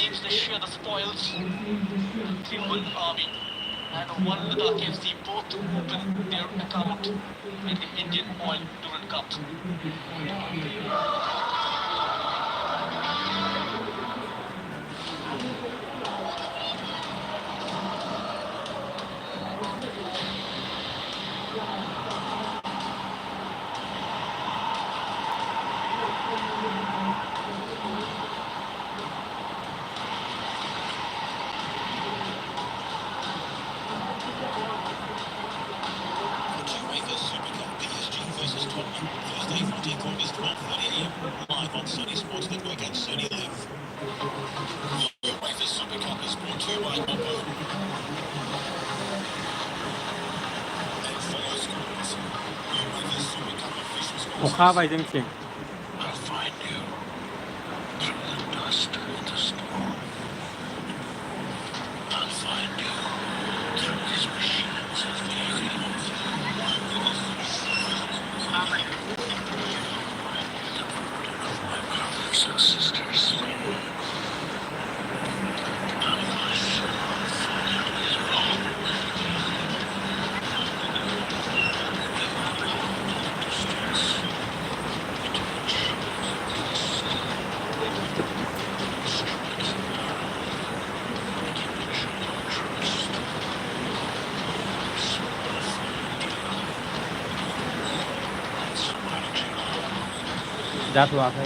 teams they share the spoils. 3-1 Army and 1 Ladakh FC both open their account in the Indian Oil Durand Cup. Live on Sony Sports Network and Sony Live. The UEFA Super Cup is brought to you by Oppo. And follow scores. UEFA Super Cup official scores. ผมฆ่าไปจริง I'll find you through the dust and the storm. I'll find you through these machines of the brothers and sisters. जा तो आप है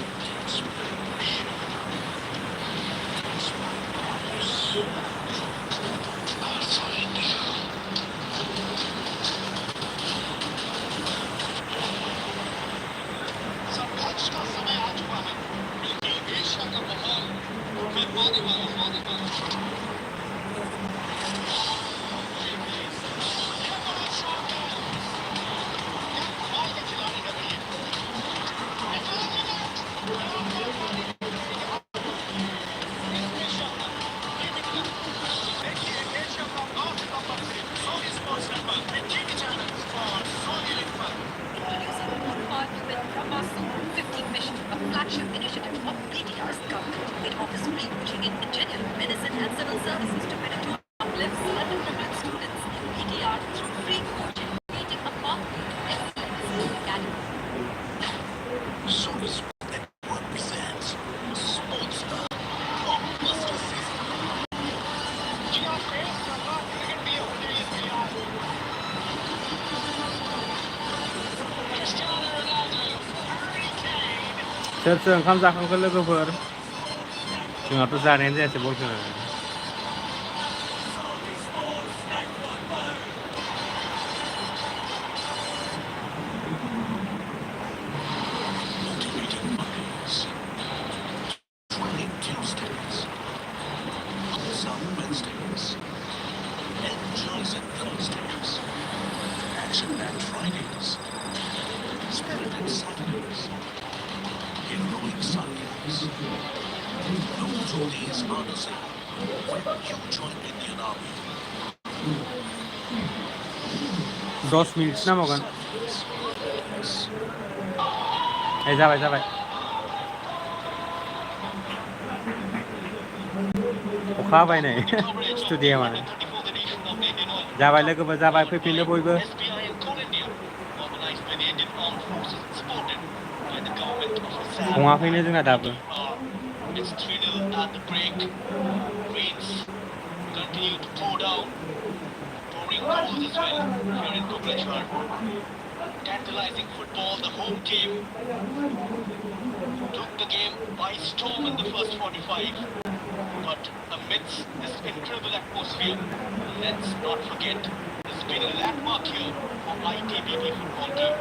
सोर ओंखाम जाखांखो लोगोफोर जोंहाथ' जानायानो जायासै बलखौ दस मिनिटसो नांबावगोन जाबाय जाबाय अखा हाबाय नै स्टुडियामानो जाबाय लोगोफोर जाबाय फैफिनदो बयबो सङाखैनो जोंना दाबो Tantalizing football, the home team took the game by storm in the first 45. But amidst this incredible atmosphere, let's not forget there's been a landmark here for ITBP football team.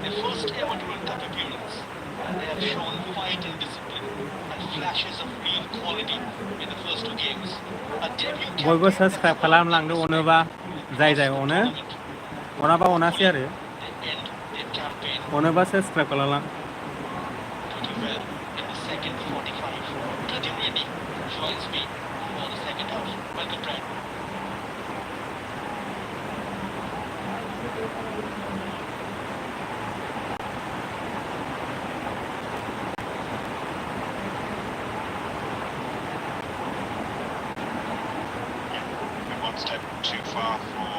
Their first ever Durand Cup appearance, and they have shown fight and discipline and flashes of real quality in the first two games. A debut बयबो subscribe खालामलांदो अनोबा जाय जाय अनाबा अनासै आरो अनोबा subscribe खालामलां step too far for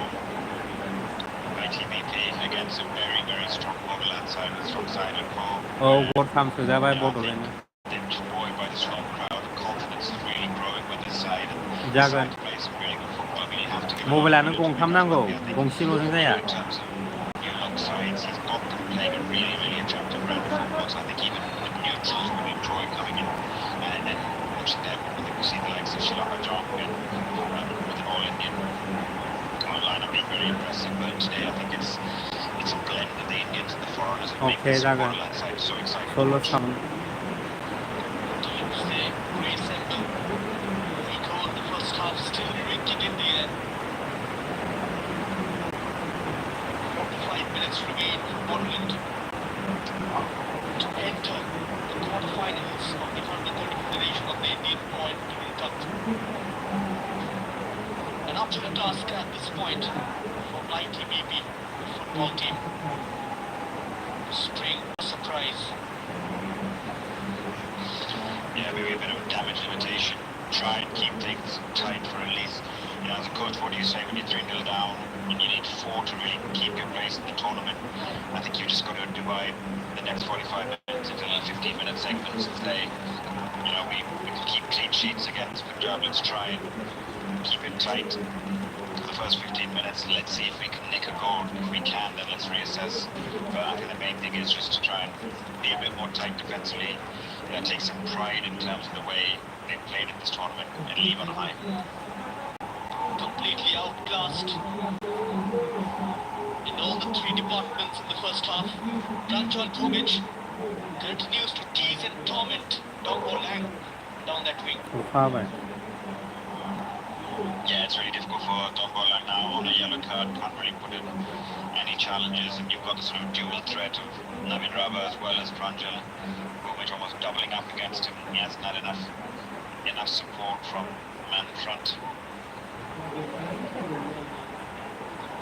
ITBP against a very, very strong Bodoland side with strong side and call. โอ้โบทำสุดยอดไปโบดเลยนะ They're buoyed by the strong crowd. Confidence is really growing with this side. And Yeah, the side good. plays some really good football. I mean, you have to give โมเวลานั้นคงทำนั่งโกคงชิโร่ทั้งนั้นอ่ะ in terms of new long sides, he's got them playing a really, really attractive brand of football. So I think even the neutrals will enjoy coming in and watching them. I think we see the likes of Shilaka John with an all-Indian lineup being very impressive. But today I think it's a blend of the Indians and the foreigners that make Okay, this that's good. Bodoland side so exciting. โซโล่ท Teams they reassemble. We call the first half still wicked in the air. 45 minutes remain for Bodoland to enter the quarterfinals of the under-34 edition of the Indian Point Cricket Cup. And up to the task at this point for ITBP, the football team, to spring a surprise. Yeah, maybe a bit of a damage limitation. Try and keep things tight for at least, as a coach, what do you say when you're 3-0 down and you need 4 to really keep your place in the tournament? I think you just got to divide the next 45 minutes into little 15-minute segments and say, we can keep clean sheets against Punjab. Let's try and keep it tight for the first 15 minutes. Let's see if we can nick a goal. If we can, then let's reassess. But I think the main thing is just to try and be a bit more tight defensively. Take some pride in terms of the way they played in this tournament and leave on a high. Completely outclassed in all the 3 departments in the first half. Ranjan continues to tease and torment Bodoland down that wing. ำถูกเข้าไป Yeah, it's really difficult for Bodoland now on a yellow card. Can't really put in any challenges, and you've got the sort of dual threat of Navin Rava as well as Pranjal, which almost doubling up against him. He hasn't had enough support from man in front.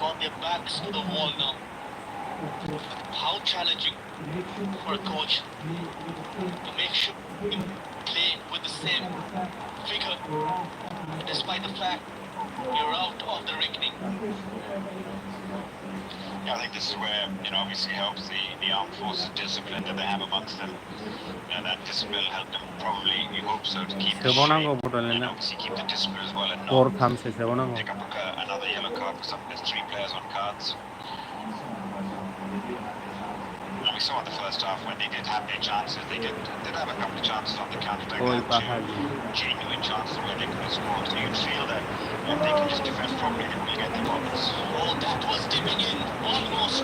Got their backs to the wall now. How challenging for a coach to make sure you play with the same figure despite the fact you're out of the reckoning. Yeah, I think this is where, obviously helps the armed forces discipline that they have amongst them. That discipline will help them probably, you hope so, to keep the সেবো না shape go Bodoland and না obviously keep the discipline as well and or not থামছে সেবো না গো pick up another yellow card because there's 3 players on cards. And we saw in the first half when they did have their chances, they did have a couple of chances on the counter-attack. ওই They had পাহাড়ি 2 genuine chances where they could have scored. So you'd feel that if they can just defend properly, they will get the goals. Oh, that was dipping in almost.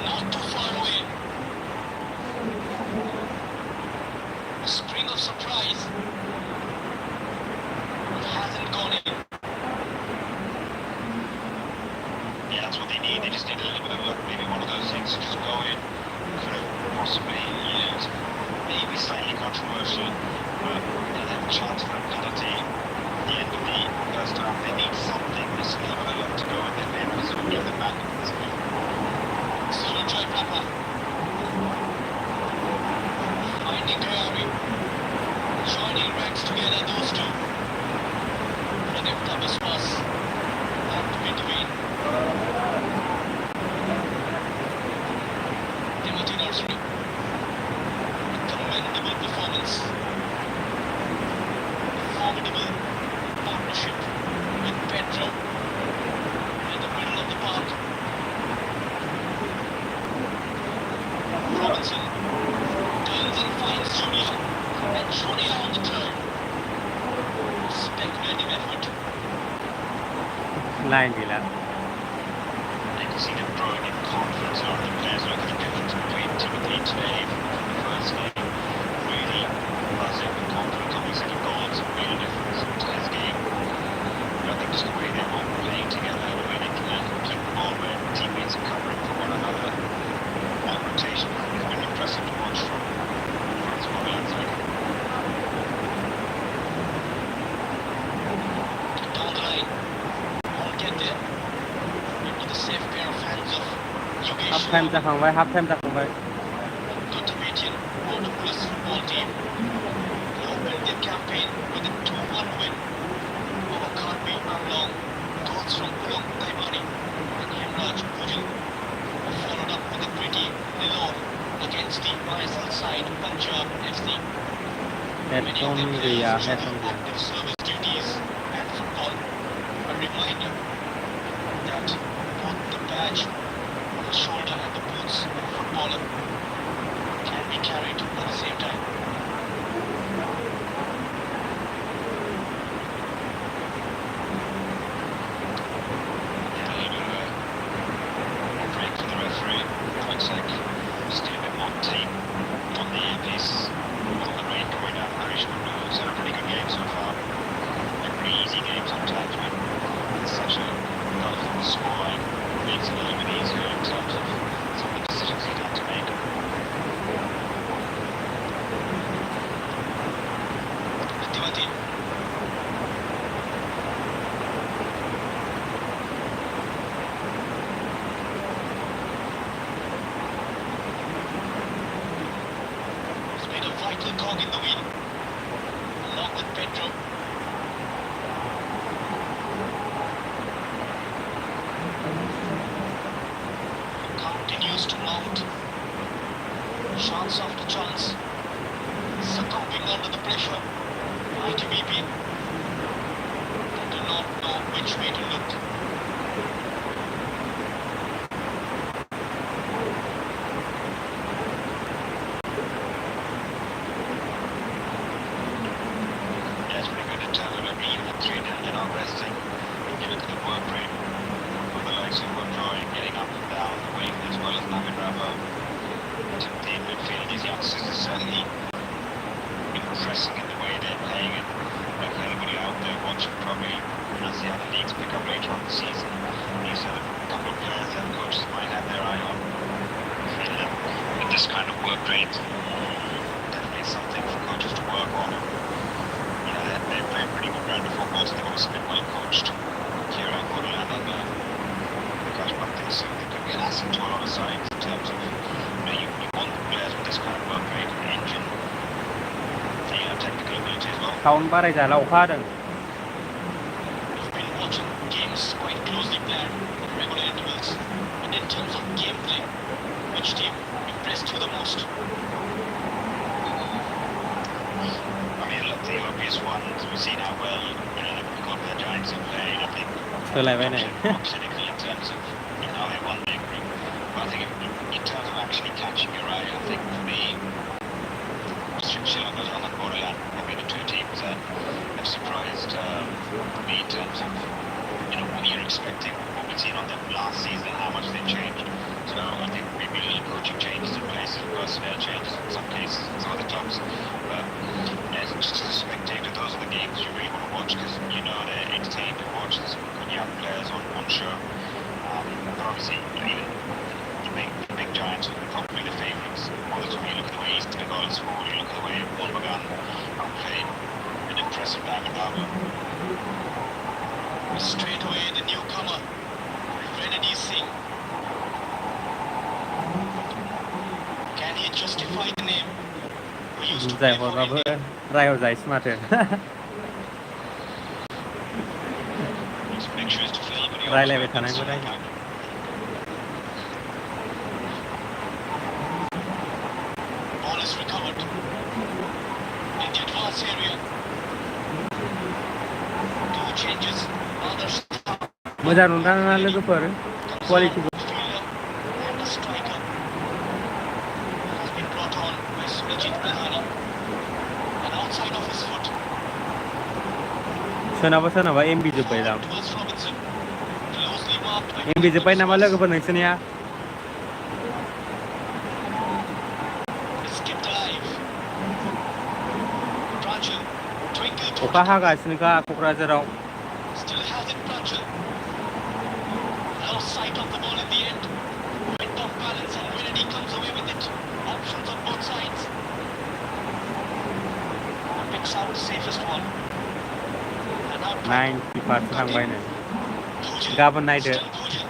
Not too far away. A spring of surprise. It hasn't gone in. Yeah, that's what they need. They just need a little bit of luck. Maybe one of those things to just go in. Could have possibly, maybe slightly controversial, but then a chance for a penalty at the end of the first half. They need something, just a little bit of luck to go in their favour to sort of get them back into this game. Sujoy Papa. Finding Gary. Joining ranks together, those two. Pradip Tabaswas. And between. Timothy Nursery. Commendable performance. Formidable partnership with Pedro in the middle of the park. Robinson turns and finds Julia, and Julia on the turn. Speculative effort. ไล่ดีแล้ว They can see them growing in confidence. A lot of the players look at the difference between Timothy today from the first game. Really buzzing with confidence. Obviously the goals have made a difference to his game. But I think just the way they're all playing together, the way they can keep the ball where teammates are covering for one another. That rotation has been impressive to watch from his Bodoland side. Down the line. Won't get there. Into the safe pair of hands of ฮับ Yogesh. ไทม์จะขังไว้ฮับไทม์จะขังไว้ Cotabatin Bodoland football team opened their campaign with a 2-1 win over Karbi Amlong gैया is match juggling दं गैया active service duties and football. A reminder that both the badge on the shoulder and the boots of a footballer can be carried at the same time. Yeah, a little bit of a break for the referee. Looks like still a bit more tape on the earpiece. All the rain coming down Irish football. It's had a pretty good game so far. A pretty easy game sometimes, but it's such a colourful scoreline. Makes it a little bit easier in terms of some of the decisions you'd have to make. Activity. He's made a vital cog in the wheel, along with Pedro. Continues to mount. Chance after chance. Succumbing under the pressure. ITBP. They do not know which way to look. Yeah, it's pretty good in terms of every even at 3-0, you're not resting. You look at the work rate of the likes of Woodrow getting up and down the wing as well as Navid Rabo. The midfield, these youngsters are certainly impressing in the way they're playing and like everybody out there watching probably as the other leagues pick up later on the season. These are a couple of players that coaches might have their eye on. With this kind of work rate, definitely something for coaches to work on. You know, they're playing pretty good brand of football, so they've also been well coached here at Bodoland under Coach Martin, so they could be an asset to a lot of sides in terms of, you know, you want players with this kind of work rate and engine, and you have technical ability as well. टाउन बारायजाला अखा हादों We've been watching games quite closely planned at regular intervals. And in terms of gameplay, which team impressed you the most? I mean, look, the obvious ones, we've seen how well, you know, the Giants have played. I think เธออะไรไว้ไหน cynically in terms of, you know, how they won their group. But I think in terms of actually catching your eye, I think for me, Shillong and Bodoland have been the two teams that have surprised me in terms of, you know, what you're expecting, what we've seen on them last season, how much they've changed. So I think maybe little coaching changes in places, personnel changes in some cases, in some other clubs. But yeah, just as a spectator, those are the games you really want to watch because you know they're entertaining to watch. There's some good young players on show. But obviously, you know, even the big Giants are probably the favourites. All the time you look at the way East Bengal is scored, you look at the way Wolverhampton outplayed an impressive Navid Rabo. Straight away, the newcomer, Renedy Singh. Can he justify the name? We used to ใจ play หมด for มาเพื่อ India. ไรเอาใจสมาร์ท Just make sure it's to fill, but he ไร always เลยไป makes ทางนั้นก็ได้ it. Ball is recovered in the advanced area. Two changes. Others मोजां नुदों लोगोफोर quality fielder and a striker has been brought on by Surajit Malhani. And outside of his foot, सोरनाबा MB जोब्बाय दां towards Robinson. Closely marked by MB जोब्बाय नामा लोगोफोर नोंसोरनिया It's kept alive. Pranchal, twinkle towards अखा हागासिनोखा क'क्राझाराव still has it, Pranchal. Lost sight of the ball at the end. Went off balance and Renedy comes away with it. Options on both sides. And picks out the safest one. And now 90% थांबाय नै Bhujil. गाबोन नायदो Still Bhujil.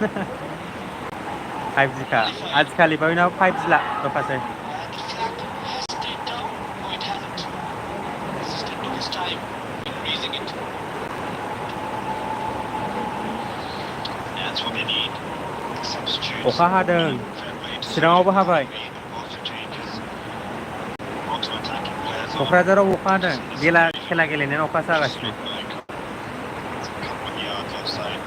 5G खा आजिखालि बयनाव 5G La दफासै And the flag has stayed down. No, it hasn't. Assistant took his time in raising it. That's what they need. Substitutes. अखा हादों चिराङावबो हाबाय Also changes. Also attacking players. क'क्राझाराव अखा हादों बेला खेला गेलेनायाव अखा जागासिनो It's a couple of yards offside.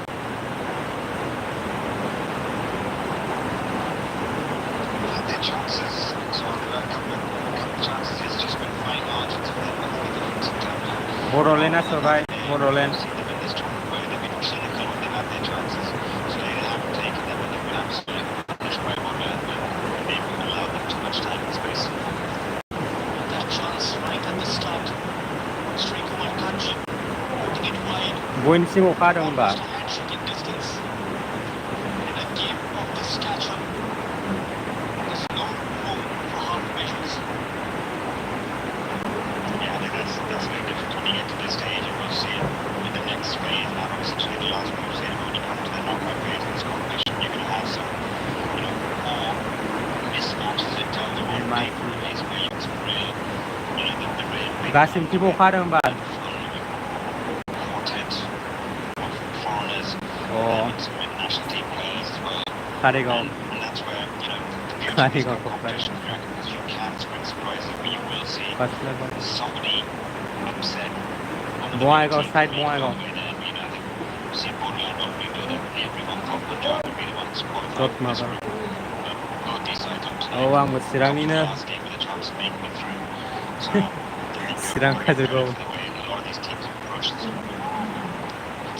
Had their chances, so they've had a couple of chances. It's just been fine margins for them. I think the difference in terms of बड'लेण्डआ सोबाय Bodoland seen them in this tournament where they've been clinical when they've had their chances. Today they haven't taken them and they've been absolutely punished by Bodoland, and they've allowed them too much time and space. That chance right at the start. Srikumar Kanji putting it wide. बयनिसिम अखा हादों होनबा Almost a hat-trick in distance. In a game of this stature, there's no room for half measures. Yeah, I think that's very different when you get to this stage, and we'll see it in the next phase. Now, obviously, the last group stage, when you come to the knockout phase of this competition, you're going to have some, more mismatches in terms of on paper, at least, where you have some real, the real big गासिमथिंबो अखा हादों होनबा quartet of foreigners a and some international team players as well. Karigaon And that's where, the beauty of this Karigaon competition, because you can expect surprises, but you will see first level somebody upset. Bongaigaon side Bongaigaon See Bodoland not really do that. Everyone thought Punjab would be the ones qualified Jat for this माबा group. But both these sides up औ tonight. आंबो चिरांनिनो Last game with a chance of making it through. So Chirang they're Kajalgaon for the way a lot of these teams have approached this.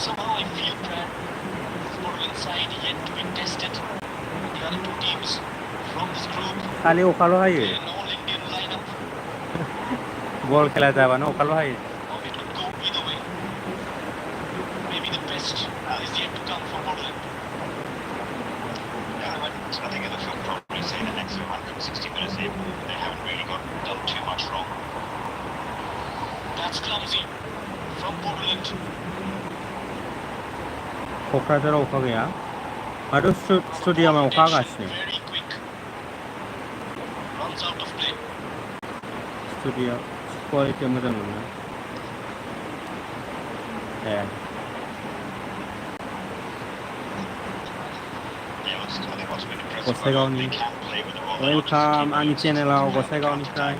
Somehow I feel bad. This Bodoland side yet to be tested. The other two teams from this group, खालि Akhal' हायो they're an all-Indian lineup. बल खेला जाबानो Akhal' हायो Or it could go either way. Maybe the best is yet to come for Bodoland. Yeah, I think the film probably say the next 160 minutes they haven't really done too much wrong. That's clumsy from Bodoland. क'क्राझाराव अखा गैया माथो स्टेडियामाव अखा हागासिनो Very quick. Runs out of play. स्टुडियाव क्वालिटिया मोजां नङा ए Yeah, I think what's been impressive गसाइगावनि they can play with the ball. Welcome आंनि चेनेलाव They गसाइगावनिफ्राय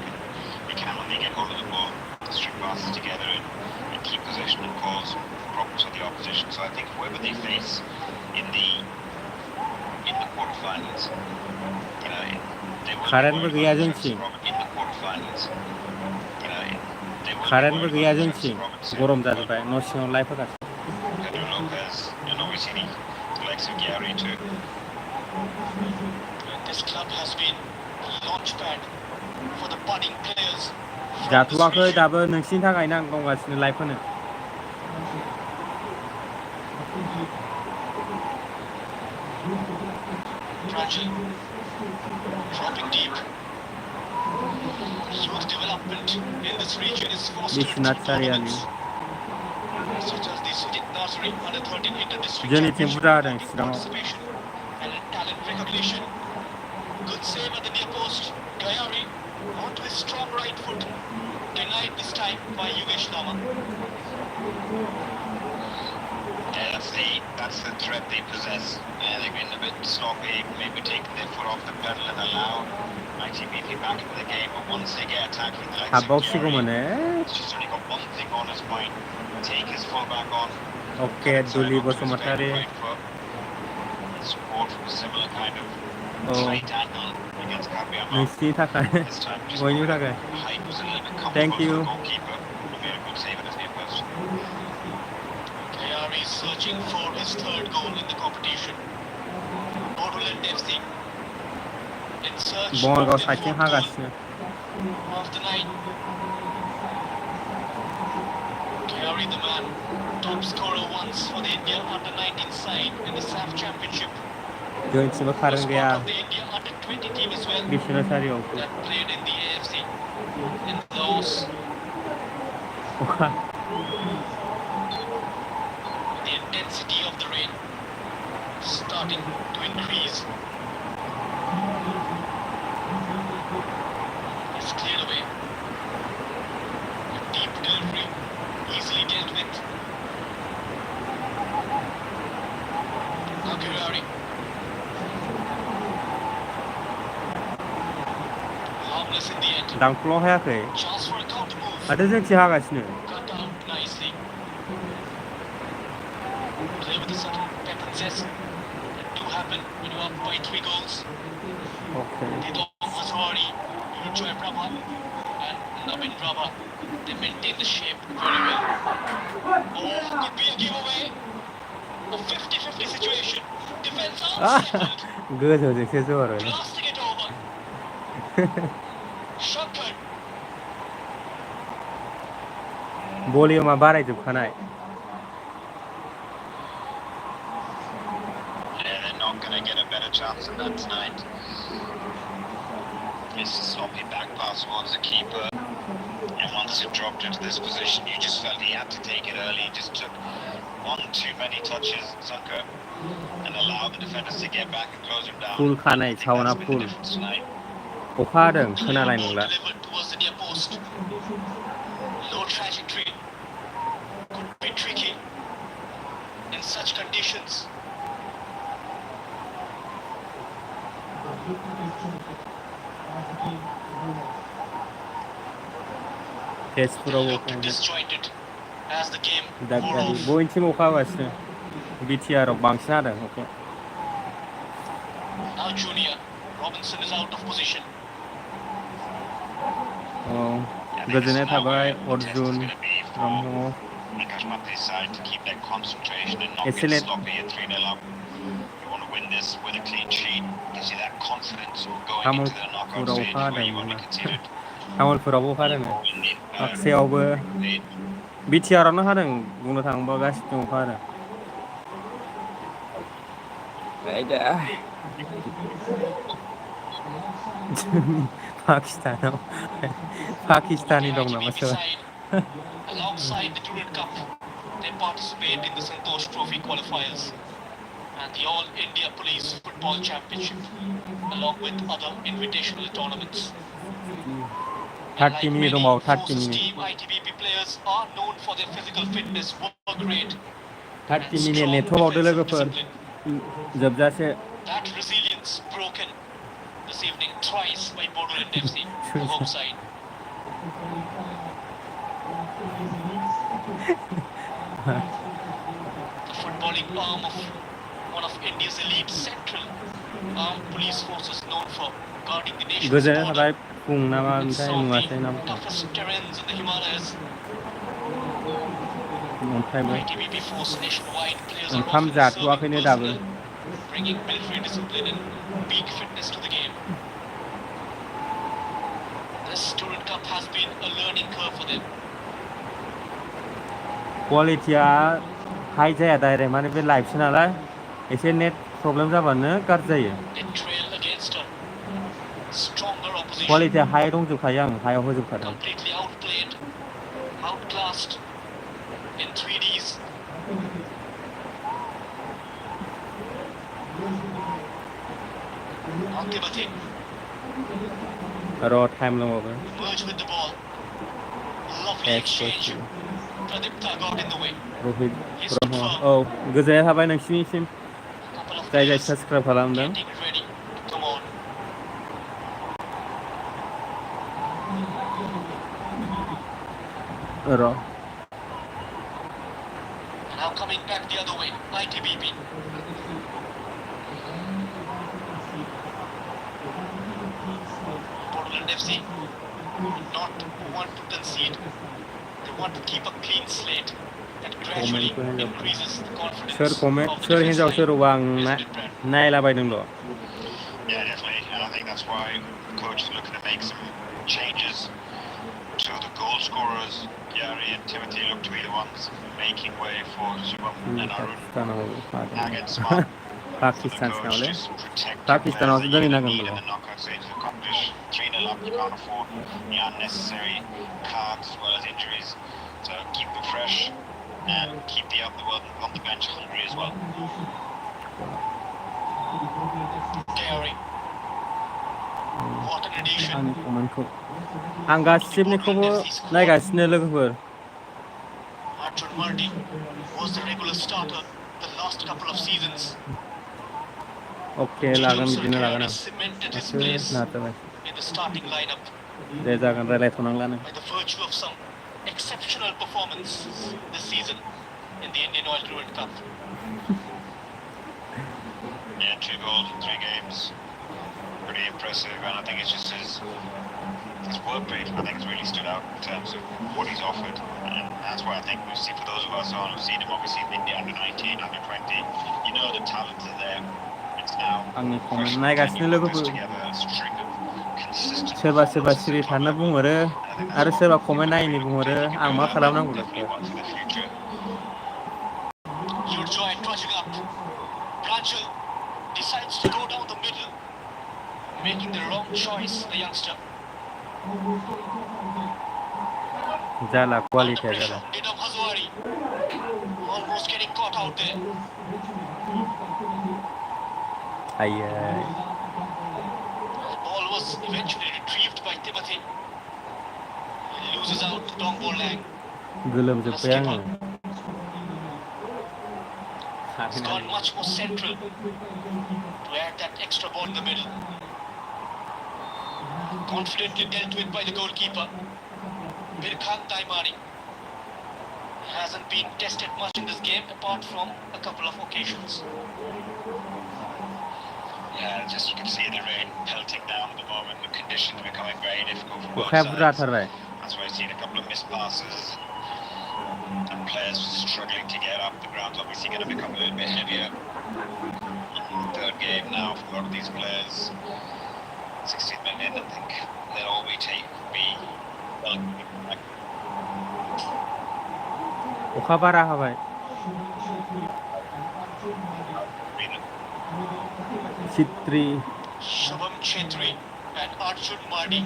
can when they get hold of the ball, string passes together and keep possession and cause problems for the opposition. So I think whoever they face in the quarterfinals, they will कारेन्टबो be गैया worried about जोंथिं in the quarterfinals, they will कारेन्टबो be गैया worried about जोंथिं Robinson, गरम जाजोब्बाय न' सिङाव light होगासिनो Pedro Lopez, and obviously the likes of Gary too. This club has been a launchpad for the budding players from this जाथ'वाखै region. दाबो नोंसिनि थाखायनो आं दंगासिनो लाइभ होनो Rajal dropping deep. Youth development in this region is fostered Biswanath through सारियाली tournaments such as the Sujit Nasri Under-13 Inter-District जोंनिथिं Championship, बुरजा हादों promoting चिराङाव participation and talent recognition. Good save at the near post. Gayari onto his strong right foot. Denied this time by Yogesh Lama. Yeah, that's the threat they possess. Yeah, they've been a bit sloppy, maybe taking their foot off the pedal and allowed ITBP back into the game. But once they get attacking the likes of हाबबावसिगौमोन Gary, A he's just only got one thing on his mind: take his full back on, अके cut inside दुलि onto his Basumatary right foot, and support from a similar kind of औ tight angle against Kabiyama. नोंसिनि थाखाय This time, just बयनिबो the थाखाय height was a little bit thank comfortable इउ for the goalkeeper. He made a good save at his near post. Gayari searching for his third goal in the competition. Bodoland FC in search of Bongaigaon their साइडथिं fourth हागासिनो goal of the night. Gayari the man, top scorer once for the India Under-19 side in the SAF Championship. जोंनिथिंबो Was कारेन्ट गैया part of the India Under-20 team as well Biswanath सारियावबो that played in the AFC in Laos. अखा The intensity of the rain starting to increase. It's cleared away. A deep delivery, easily dealt with. Now Gayari. Harmless in the end. दांखुलाव हायाखै Chance for a counter move. माथो जोंसो हागासिनो Cut out nicely. Play with a certain pep and zest that do happen when you're up by 3 goals. okay Didong Azwari, Joy Brabha, and Nabin Brabha. They maintain the shape very well. Oh, could be a giveaway. A 50-50 situation. Defense unsettled. गोजौजोंसो जहरो Blasting it over. Shotgun. भलिउमा बारायजोबखानाय Yeah, they're not going to get a better chance than that tonight. It's a sloppy back pass towards the keeper. And once it dropped into this position, you just felt he had to take it early. He just took one too many touches, Zucker, and allowed the defenders to get back and close him down. Full खानाय I think सावना that's been full the difference tonight. अखा हादों खोनानाय Clever ball नंला delivered towards the near post. Low trajectory. Could be tricky in such conditions. तेजपुराव They अखा looked हादों disjointed as the game wore दागगारि off. बयनिथिंबो अखा हागासिनो बिटिआरआव बांसिन हादों अखाया Now Junior. Robinson is out of position. औ I think this गोजोननाय is now थाबाय where the test is Arjun going to be Brahma for Akashmati's side to keep their concentration and not get Excellent. sloppy at 3-0 up. You want to win this with a clean sheet, gives you that confidence going into the knockout तामुलपुराव stage अखा where हादों you only conceded तामुलपुरावबो अखा हादों बाक्सायावबो बिटिआरआवनो हादों बुंनो थाङोबा गासिबो अखा हादों पाकिस्तानाव पाकिस्तानी दं नामा ITBP सोरबा side, alongside the Durand Cup, they participate in the Santosh Trophy qualifiers and the All India Police Football Championship, along with other invitational tournaments. And 30 like minute many दंबावो 30 Forces minute team, ITBP players are known for their physical fitness, work rate, 30 and minute strong नेथ'बावदो defensive लोगोफोर discipline. जोबजासे That resilience broken this evening twice by Bodoland FC, the home side. The footballing arm of one of India's elite central armed police forces known for guarding the nation's गोजोननाय border थाबाय फुं नामा in ओमफ्राय some of नुवासै the नामखौ toughest terrains in the Himalayas. ओमफ्रायबो ITBP force nationwide players are ओंखाम often serving जाथ'वाखैनो दाबो personnel, bringing military discipline and peak fitness to the game. This Durand Cup has been a learning curve for them. क्वालिटिया high जाया direct माने बे लाइभसो नालाय एसे net problem जाबानो गाज्रि जायो They trail against a stronger opposition, क्वालिटिया हाई दंजोबखायो आं हायाव होजोबखादों completely outplayed, outclassed in 3Ds. Antibati र टाइम दंबावो merge with the ball. Lovely exchange. Pradipta got in the way. रहित He's ब्रह्म firm. औ गोजोननाय थाबाय नोंसिनिसिम Couple of जाय जाय players साबसक्राइब खालामदों getting ready to come on. र Now coming back the other way, ITBP. Bodoland FC not want to concede. They want to keep a clean slate that gradually increases the confidence सोर of comment the सोर defense हिन्जाव सोर line. हौवा आं Isn't it, Brad? नायलाबायदोंल' Yeah, definitely. And I think that's why the coach is looking to make some changes to the goal scorers. Gary and Timothy look to be the ones making way for Subham and Arun. Again, smart for the coach. पाकिस्तानावले Just protect your पाकिस्तानाव players that you're going to need दोनहैनांगोन in the knockout stage of the competition. 3-0 up, you can't afford the unnecessary cards as well as injuries. So keep them fresh and keep the other one on the bench hungry as well. Gary. What an addition. आंनि कमेन्टखौ आं गासिबनिखौबो नायगासिनो लोगोफोर Arjun Mardi was the regular starter the last couple of seasons. अके लागोन बिदिनो लागोन आं cemented his दासो place नाजाबाय in the starting lineup दे जागोन रायलायथ'नांलानो by the virtue of some exceptional performance this season in the Indian Oil Durand Cup. Yeah, 2 goals in 3 games. Pretty impressive, and I think it's just his work rate. I think it's really stood out in terms of what he's offered, and that's why I think we've seen, for those of us who've seen him obviously in the under 19, under 20, you know the talent is there. It's now आंनि a comment question of can नायगासिनो you put this लोगोफोर together, a string of consistent सोरबा सोरबा performances सिरि at club थानो level. बुंहरो And I think that's आरो what सोरबा you've comment got to नायिनि really look बुंहरो to. If you आं do मा that, खालामनांगौ then जाखो definitely one for the future. Yurjoy trudging up. Pranjal decides to go down the middle, making the wrong choice, the youngster. जाला Under क्वालिटिया pressure, जाला Nidam Hazwari almost getting caught out there. आइयै The ball was eventually retrieved by Timothy. He loses out to Bodoland. गोलोमजोब्बाय आङो He's gone much more central to add that extra ball in the middle. Confidently dealt with by the goalkeeper. Birkhan Taimari hasn't been tested much in this game apart from a couple of occasions. Yeah, just you can see the rain pelting down at the moment. The conditions becoming very difficult for both अखाया बुरजा sides. हाथारबाय That's why I've seen a couple of missed passes and players struggling to get up. The ground's obviously going to become a little bit heavier. Third game now for a lot of these players. 16 minutes in, I think they'll all be अखा बारा हाबाय चित्री Shubham Chetri and Arjun Mardi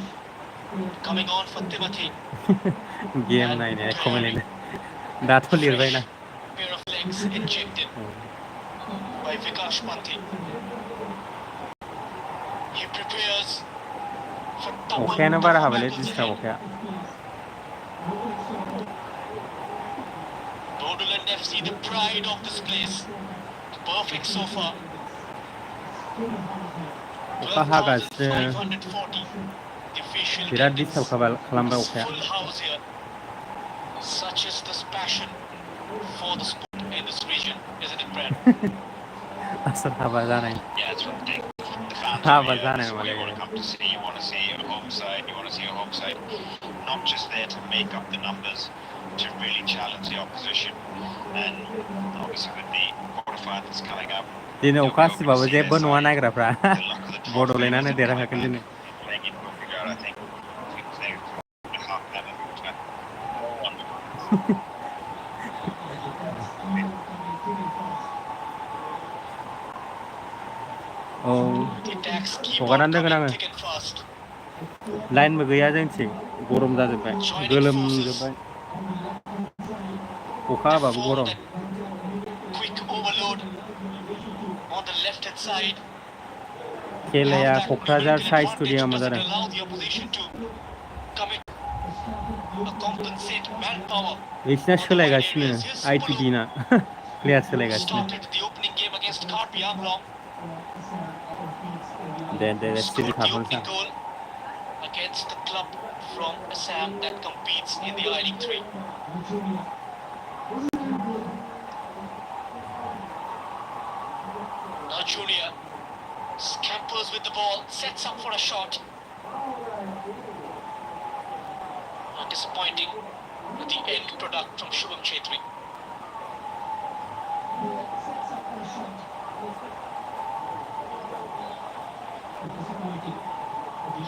coming on for Timothy. Game नायनाया comment दाथ' लिरबायना Pair of legs injected by Vikash Panthi. He prepares for अखायानो बारा हाबायलै disturb अखाया Bodoland FC, the pride of this place. Perfect so far. अखा हागासिनो 12,540. The official बिराद attendance. Disturb खालामबाय It's अखाया full house here. Such is this passion for the sport in this region, isn't it, Brad? आसोल हाबा जानाय Yeah, it's one thing. The fans हाबा are here. जानाय This is what you नङालै want to come to see. You want to see a home side. You want to see a home side. Not just there to make up the numbers, to really challenge the opposition. And obviously with the quarterfinals coming up, दिनै you'll अखा be hoping to सिबाबो see जेबो their नङा side. नायग्राफ्रा The luck of the top बड'लेण्डआनो favourites coming देरहाखागोन back. दिनै Playing in Portugal, I think. Half never. औ The attacks keep on हगारनानै दोनगोन coming आङो thick and fast. लाइनबो गैया जोंथिं गरम जाजोब्बाय Joining forces. गोलोमजोब्बाय अखा हाबाबो Before गरम that quick overload on the left hand side. खेलाया Have that Kokrajhar numerical Sai advantage. स्टेडियामाव Doesn't जादों allow the opposition to commit or compensate manpower. बिसिना On the wide सोलायगासिनो areas. Here's ITB Pulu. ना player सोलायगासिनो Started the opening game against Karpi Anglong. दे सिरि Scored the थाथ'नोसै opening goal against the club from Assam that competes in the I-League 3. Now Junior scampers with the ball, sets up for a shot. Disappointing with the end product from Shubham Chetri.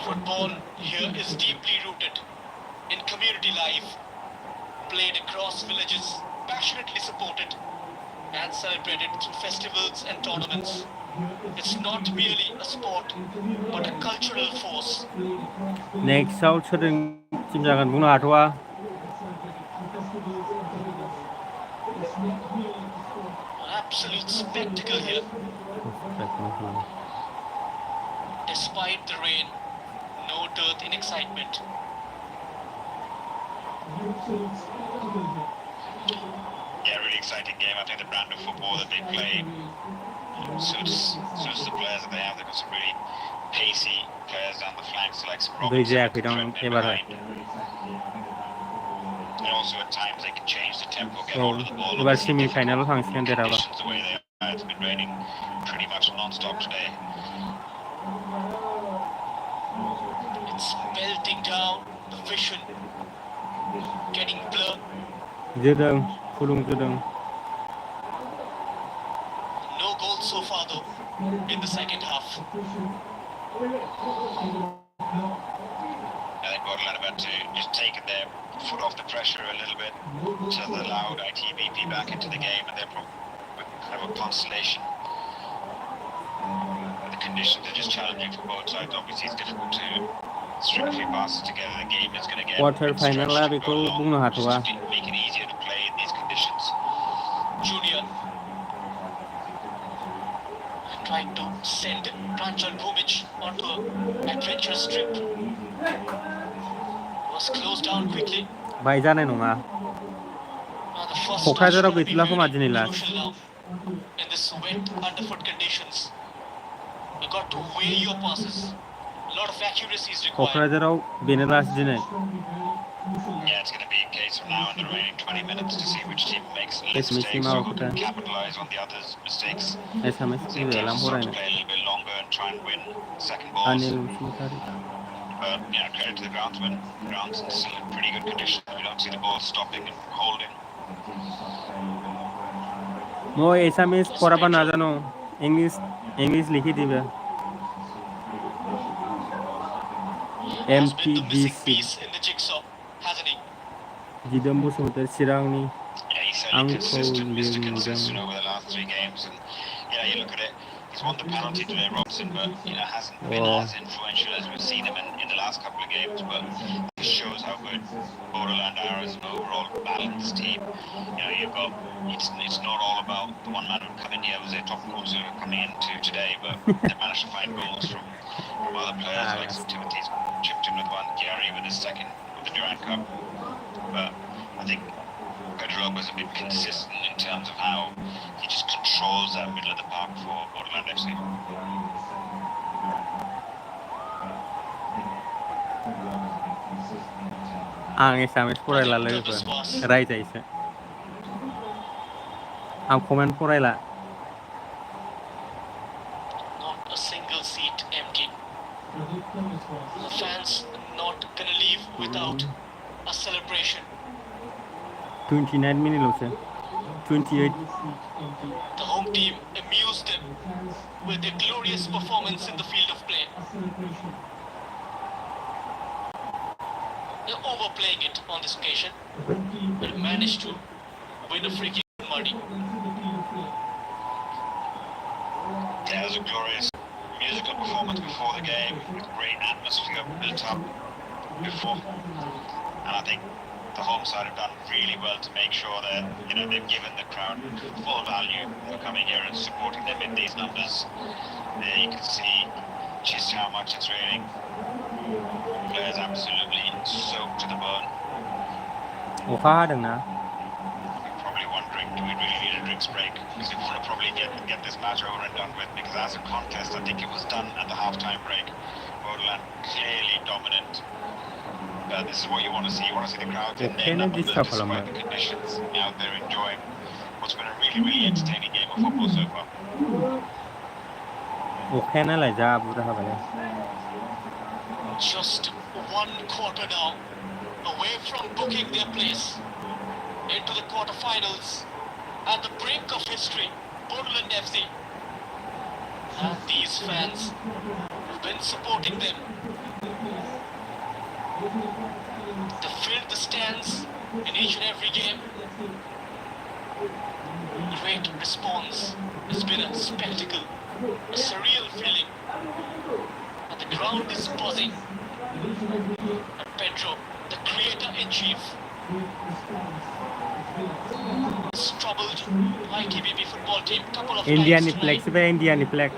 Football here is deeply rooted in community life, played across villages, passionately supported and celebrated through festivals and tournaments. It's not merely a sport, but a cultural force. नेक्स्टआव सोरजों Tim जागोन बुंनो हाथ'वा An absolute spectacle here. Despite the rain, no dearth in excitement. Yeah, really exciting game. I think the brand of football that they play suits the players that they have. They've got some really pacey players down the flanks like दै Robinson जायाखै and दं threatening एबारहाय behind. And also at times they can change the tempo, get औ hold of the ball. एबार Obviously, semi difficult फाइनालाव थांसिगोन देरहाबा conditions the way they are. It's been raining pretty much non-stop today. It's melting down. The vision getting blurred. जोदों फुलुं जोदों No goals so far though in the second half. I think Bodoland about to just take their foot off the pressure a little bit, just allowed ITBP back into the game, and they're probably kind of a consolation. The conditions are just challenging for both sides. Obviously, it's difficult to string a few passes together. The game is going to get quarter stretched फाइनाला and बेखौ go long, बुंनो just हाथ'वा to make it easier to play in these conditions. Junior trying to send Pranjal Bhumic onto an adventurous trip. Was closed down quickly. बाय जानाय नङा The first touch क'क्राझाराव going to be गैथ'ला खोमा really दिनै last crucial now in this wet underfoot conditions. You got to weigh your passes. A lot of accuracy is required. क'क्राझाराव बेनो last दिनै Yeah, it's going to be a case from now in the remaining 20 minutes to see which team makes less एसएमएसनि mistakes or who माबाखौथा can capitalize on the others' mistakes. SMS Same फैबाय teams लां start to फरायनो play a little bit longer and try and win second balls. Anil Basumatary But credit to the groundsman. Grounds in still in pretty good condition. We don't see the ball stopping and holding. মই Assamese পঢ়াব নাজানো English English লিখি দিবা Has been the missing MTDC piece in the jigsaw, hasn't he? दिदोम बसुमतारी चिरांनि Yeah, he's certainly आंखौ consistent, Mr. लिरनुदों Consistent over the last 3 games. And you look at it, he's won the penalty today, Robson, but hasn't been as influential as we've seen him in the last couple of games. But this shows how good Bodoland are as an overall balanced team. You've got it's not all about the one man who come in here was their top goals who are coming into today, but they managed to find goals from other players like some Timothy's chipped in with one, Gary with his second with the Durand Cup. But I think Pedro was a bit consistent in terms of how he just controls that middle of the park for Bodoland FC. आं Assamese फरायला लोगोफोर रायजायोसो आं comment फरायला Not a single seat empty. The fans not gonna leave without a celebration. 29 मिनिटल'सो 28 The home team amused them with their glorious performance in the field of play. They're overplaying it on this occasion, but managed to win a free kick in Muddy. Yeah, it was a glorious musical performance before the game, great atmosphere built up before, and I think the home side have done really well to make sure that they've given the crowd full value for coming here and supporting them in these numbers. There you can see just how much it's raining. Players absolutely soaked to the bone. अखा हादोंना You're probably wondering, do we really need a drinks break? Because we want to probably get this match over and done with, because as a contest, I think it was done at the half-time break. Bodoland clearly dominant. But this is what you want to see. You want to see the crowds in their numbers despite the conditions out there enjoying what's been a really, really entertaining game of football so far. अखाया नालाय जा बुरजा हाबाय Just one quarter now, away from booking their place into the quarterfinals at the brink of history, Bodoland FC. And these fans have been supporting them. They filled the stands in each and every game. Great response. It's been a spectacle, a surreal feeling. And the ground is buzzing. And Pedro, the creator-in-chief, has troubled ITBP football team couple of इन्डियानि times flag tonight. सिबाय इन्डियानि flag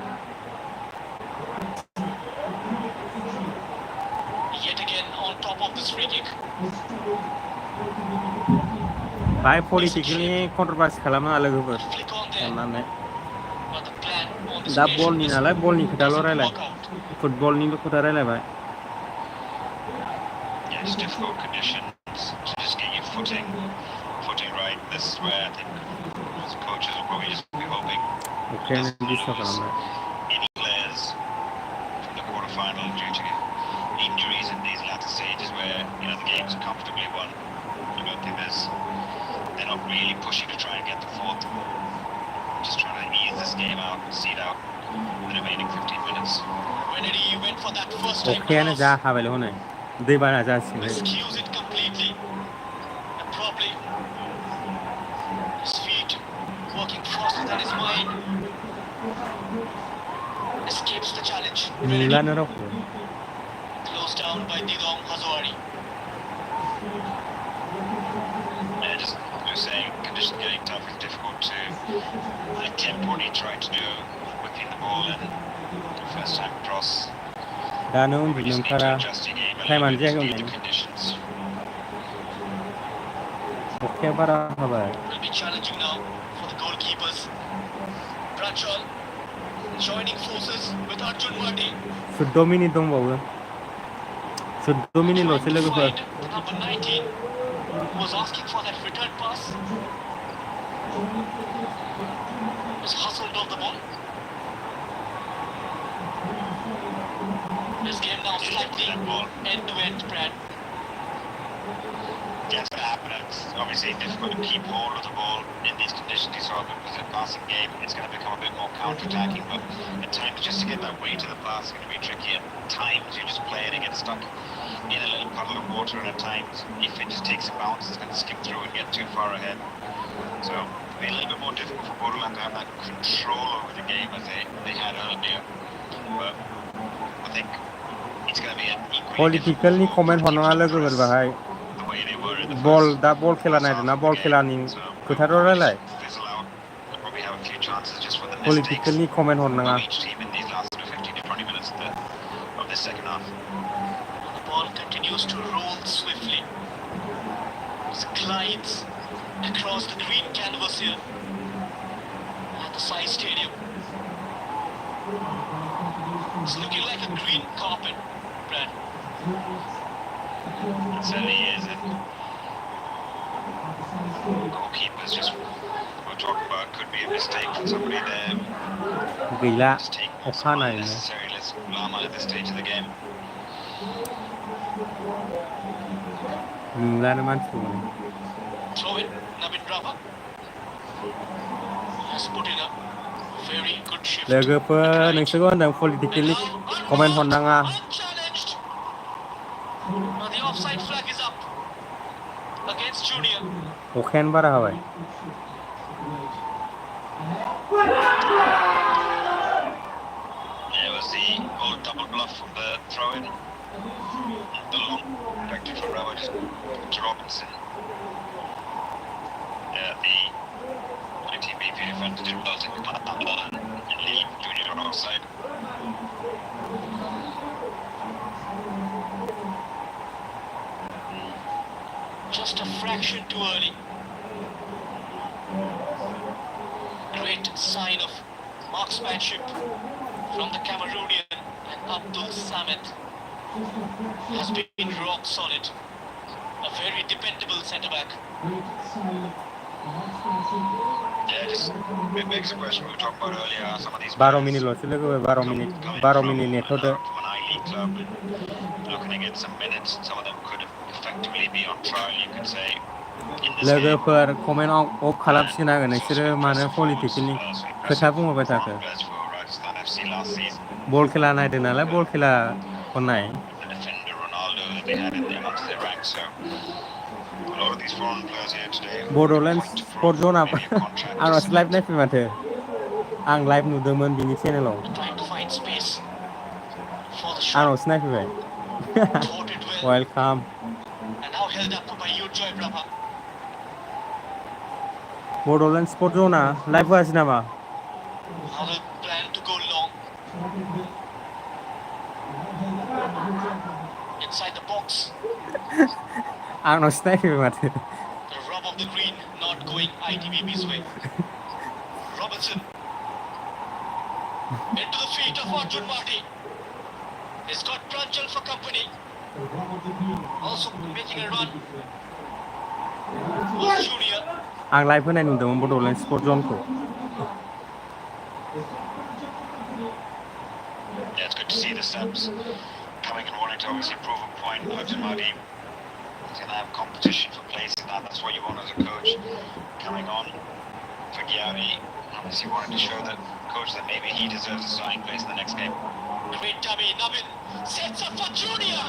Yet again on top of this free kick. बाय politically controversy खालामनाङा लोगोफोर Flick on there. अननानै But the plan on this दा occasion बलनि नालाय बलनि खोथाल' doesn't रायलाय work out. फुटबलनिबो खोथा रायलायबाय Yeah, it's difficult conditions to just get your footing this is where I think most coaches will probably just be hoping Ukraine doesn't disturb lose kalamlar. any players from the quarterfinal due to injuries in these latter stages where the game's comfortably won. I don't think they're not really pushing to try and get the fourth. Just trying to ease this game out, see it out the remaining 15 minutes. Kennedy went for that first time Ukraine cross. যা হাবেলে হনে দুইবার যাচ্ছে Miscues it completely. And probably his feet working faster than his mind. Escapes the challenge. Milan'ı yok. Closed down by Didong Hazouari. Yeah, just you're saying conditions getting tough. It's difficult to attempt what he tried to do, whipping the ball in the first time cross. Danı We just need to kara adjust your game a Hemen little bit to Diego meet the yani. conditions. Okey bara haber. Will be challenging now for the goalkeepers. Brachol joining forces with Arjun Mardi. Şu domini dongbağı. Şu domini Trying lose to logo find the number 19 who was asking for that return pass. Was hustled off the ball. This game now slightly end-to-end, Brad. Yes, it happens. Obviously, difficult to keep hold of the ball in these conditions. You saw it was a passing game. It's going to become a bit more counter-attacking, but at times just to get that weight to the pass is going to be tricky. At times you just play it and get stuck in a little puddle of water, and at times if it just takes a bounce, it's going to skip through and get too far ahead. So it'll be a little bit more difficult for Bodoland to have that control over the game as they had earlier. But I think it's going to be an equally Politically comment হননা লোগো করবা ভাই বল খেলা নাই না বল খেলানি কোথাও রাইলাই politically comment হননা The ball continues to roll swiftly. It glides across the green canvas here at the Sai Stadium. It's looking like a green carpet, Brad. It certainly is. And goalkeepers just we're talking about could be a mistake from somebody there. gıyla Just take oka নাই unnecessary drama at this stage of the game. Milan'ı mançu Throw in Nabin Rava. Has put in a very good shift. लोगोफोर नोंसोरखौ होनदों politically comment हरनाङा Unchallenged. Now the offside flag is up against Junior. अखायानो बारा हाबाय There was the old double bluff from the throw-in. The long directed from Rabo just to Robinson. Yeah, the ITBP defender did well to come up and leave Junior on offside. Just a fraction too early. Great sign of marksmanship from the Cameroonian, and Abdul Samad has been rock solid. A very dependable centre-back. Yeah, just it begs the question we were talking about earlier. Some of these 12 minute লছে লোগো 12 minute নেট হতে from an I-League club and looking to get some minutes. Some of them could effectively be on trial, you could say. लोगोफोर comment of खालामसिगोन आङो नोंसोरो मानो politically खोथा बुंहरबाय थाखो बल खेला नायदों नालाय बल खेला खननाय Bodoland Sport Zone आंनावसो लाइभ नायफै माथो आं लाइभ नुदोंमोन बिनि चेनेलाव Trying to find space for the shot. आंनावसो नायफैबाय Thwarted well. Welcome And now held up by Joy Brabha. Bodoland Sport Zone live होआसै नामा Now the plan to go long. Inside the box. आंनावसो नायफैबाय माथो The rub of the green not going ITBP's way. Robinson. Into the feet of Arjun Mardi. He's got Pranjal for company. Also making a run. was Junior. आं live होनाय नुदोंमोन Bodoland sport जनखौ Yeah, it's good to see the subs coming and wanting to obviously prove a point. Ojimadi is going to have competition for places now. That's what you want as a coach. Coming on for Gyari, obviously wanting to show the coach that maybe he deserves a starting place in the next game. Great dummy, Navin sets up for Junior.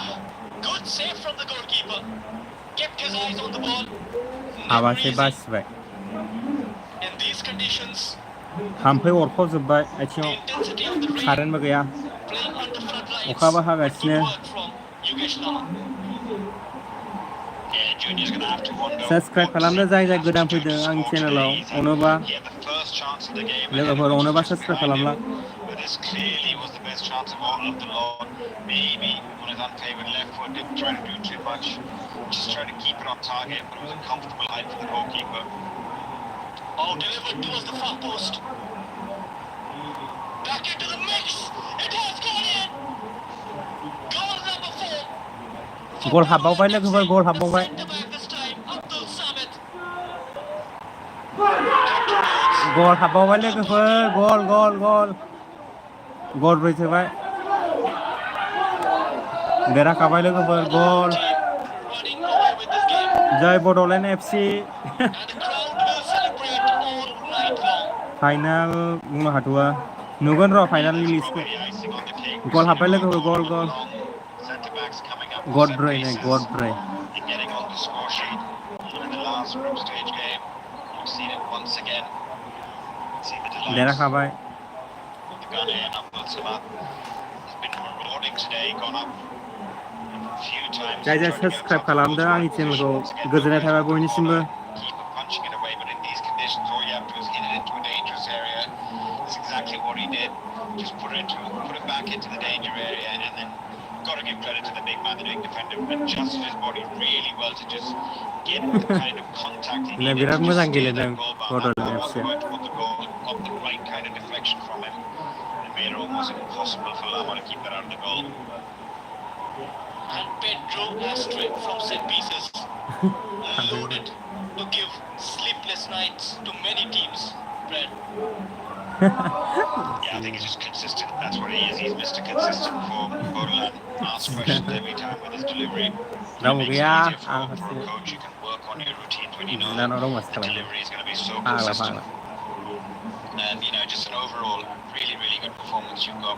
Good save from the goalkeeper. Kept his eyes on the ball. Never हाबासो easy. बासिबाय In these conditions, थाम्फै अरख'जोब्बाय the आथिङाव intensity of the rain, कारेन्टबो गैया playing under floodlights, अखाबो but good हागासिनो work from Yogesh Lama. Yeah, Junior's going to have to wonder subscribe what खालामदो he जाय जाय has Godan to do फैदों to आंनि score चेनेलाव today. अनोबा He had the first chance of the game and लोगोफोर it was अनोबा just subscribe behind खालामला him. But this clearly was the best chance of all of the lot. Maybe on his unfavored left foot, didn't try to do too much. Just tried to keep it on target, but it was a comfortable height for the goalkeeper. Oh, delivered towards the far post. Back into the mix. It has gone in. Goal number 4. गल हाबबावबाय लोगोफोर गल हाबबावबाय Centre back this time, Abdul Samad. गल हाबबावबाय लोगोफोर गल गल गल गलब्रै सोबाय देरहाखाबाय लोगोफोर गल Running away with this game. जय Bodoland FC And the crowd will celebrate all night long. Final बुंनो हाथ'वा नुगोन र' फाइनालनि That's लिस्टखौ probably the icing on the cake. गल We've हाबबाय seen a लोगोफोर goal गल all गल along. Centre backs coming up with set गदब्रै नै pieces गदब्रै and getting on the score sheet. And in the last group stage game, we've seen it once again. See the delight. देरहाखाबाय The Ghanaian Abdul Samad has been rewarding today, gone up a few times. जाय जाय tried to get subscribe himself in खालामदो goal आंनि scoring चेनेलखौ position. Once again, गोजोननाय Lopez थाबाय with the बयनिसिमबो corner. Keeper punching it away, but in these conditions, all you have to do is hit it into a dangerous area. That's exactly what he did. Just put it back into the danger area, and then got to give credit to the big man, the big defender, adjusted his body really well to just get the kind of contact he needed to बिराद just मोजां steer गेलेदों that goal bound. Bodoland That one एफसिआ going toward the goal got the right kind of deflection from him. It made it almost impossible for Lama to keep that out of the goal. And Pedro Astre from set pieces. Loaded to give sleepless nights to many teams. Brad. Yeah, I think he's just consistent. That's what he is. He's Mr. Consistent for Bodoland. Asks questions every time with his delivery. It रावबो makes it गैया easier आं for a हारसिं coach. You can work on your routines when you know बिनानाव दं माथो the खालामनो delivery is going to be so फाग्ला consistent. फाग्ला And, just an overall really good performance. You've got,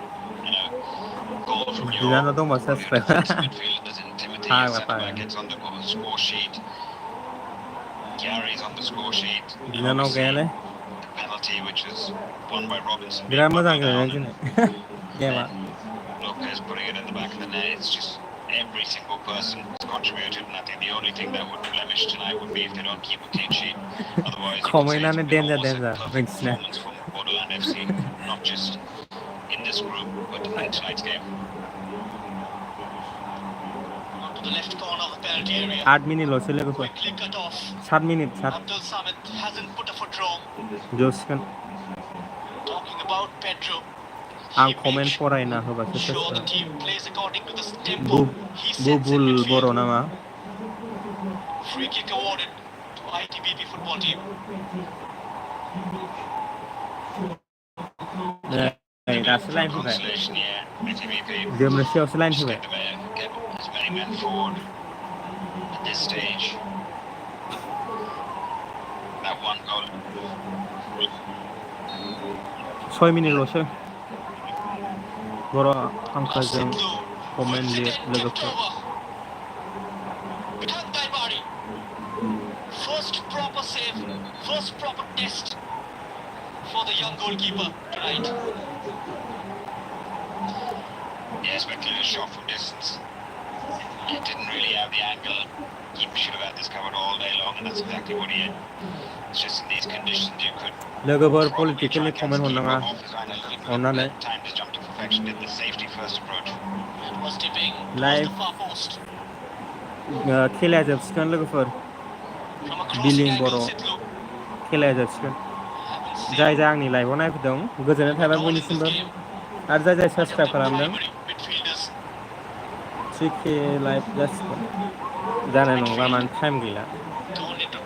goal from your बिनानाव दंबा defensive subscribe midfield. There's Timothy, फाग्ला centre back, फाग्ला gets on the score sheet. Gary's on the score sheet. And बिनानाव obviously, गैयालै the penalty, which was won by Robinson. बिराद मोजां being गेलेदों down, दिनै गेमा Lopez putting it in the back of the net. It's just every single person has contributed, and I think the only thing that would blemish tonight would be if they don't keep a clean sheet. Otherwise, you could say खमैनानै it's been डेन्जार almost a डेन्जार perfect बायदिसिना performance from Bodoland FC, not just in this group, but in tonight's game. Onto the left corner of the penalty area. 8 मिनिटल'सो लोगोफोर Quickly cut off. 7 minute 7 Abdul Samad hasn't put a foot wrong. जौसिगोन Talking about Pedro. आं He comment makes फरायना होबासो sure the subscribe team plays according to the tempo he sets in Bubul बर' midfield. नामा Free kick awarded to ITBP football team. नै दासो line फैबाय Consolation here, ITBP. जोबनोसैयावसो line Just फैबाय get as many men forward at this stage. That one goal. 6 मिनिटल'सो बर' हांखोजों Sidlu comment puts it लिर in, tipped लोगोफोर over. Kantai Bari. First proper save, first proper test for the young goalkeeper tonight. Yeah, spectacular shot from distance. He didn't really have the angle. He should have had this covered all day long, and that's exactly what he had. It's just in these conditions you could लोगोफोर probably try पलिटिकेलनि and catch comment the हरनाङा keeper off his line a little bit, अननानै let time to jump to perfection. Did the safety first approach. It was tipping towards Live. the far post. खेलाया जोबसिगोन लोगोफोर From a crossing बिलिं angle, बर' Sidlu. खेलाया जोबसिगोन Haven't seen जाय जाय आंनि लाइभआव नायफैदों गोजोननाय him थाबाय at all in this बयनिसिमबो game. आरो जाय जाय One of साबसक्राइब the खालामदों primary midfielders. 3K लाइभ जासिगोन जानाय नंला मानो टाइम गैला Torn into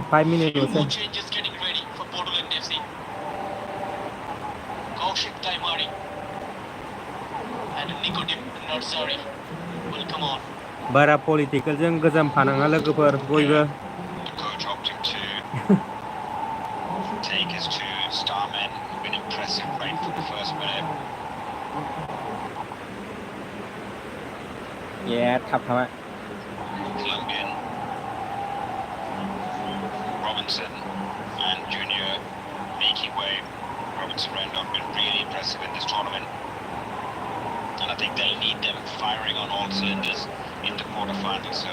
5 Few minutes more changes getting ready for Bodoland FC. Kaushik Daimari and Nicodim Narzari will come on. बारा पलिटिकेलजों गोजाम फानाङा लोगोफोर बयबो The coach opting to take his two star men who've been impressive right from the first minute. थाबथाबाय Colombian, Robinson and Junior making way. Robinson Rendon been really impressive in this tournament. And I think they'll need them firing on all cylinders in the quarterfinals. So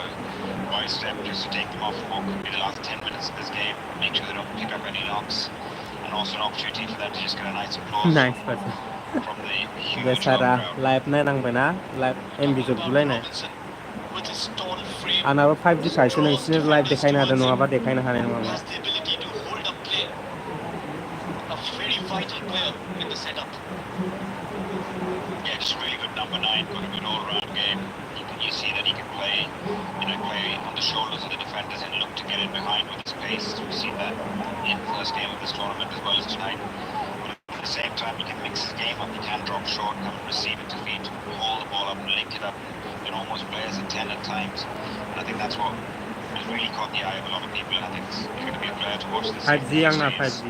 wise step just to take them off what could be the last 10 minutes of this game. Make sure they don't pick up any knocks. And also an opportunity for them to just get a nice applause nice पार्सन from the huge बेसारा home crowd. Live नायनांबायना live एमबि Talking about जोबगुलायनाय Robinson with his tall frame, आंनाबो 5G खायसो draws नोंसिनो live defenders देखायनो हादों towards him, नङाबा देखायनो हानाय नङामोन has the ability to hold up play. A very vital player in the setup. Yeah, just really good number 9, got a good all-round game. You see that he can play, play on the shoulders of the defenders and look to get in behind with his pace. We've seen that in the first game of this tournament as well as tonight. But at the same time, he can mix his game up. He can drop short, come and receive it to feet, hold the ball up and link it up, and almost play as a 10 at times. And I think that's what has really caught the eye of a lot of people. And I think it's going to be a player to watch this 5G आंना 5G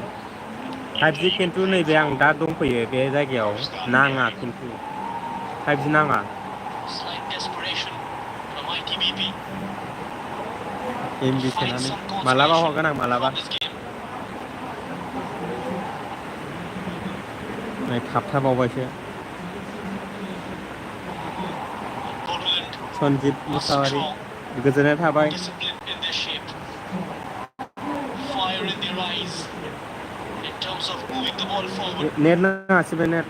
5G खिन्थु नैबे आं दा दंफैयो बे जायगायाव नाङा खिन्थु 5G नाङा Slight desperation from ITBP. MB Find सोनानै some मालाबा consolation हरगोन आं मालाबा from this game. नै थाबथाबावबायसो Bodoland Sanjit are Mushahary strong, गोजोननाय थाबाय disciplined in their shape, fire in their eyes in terms of moving the ball forward. Net नाङासै बे नेट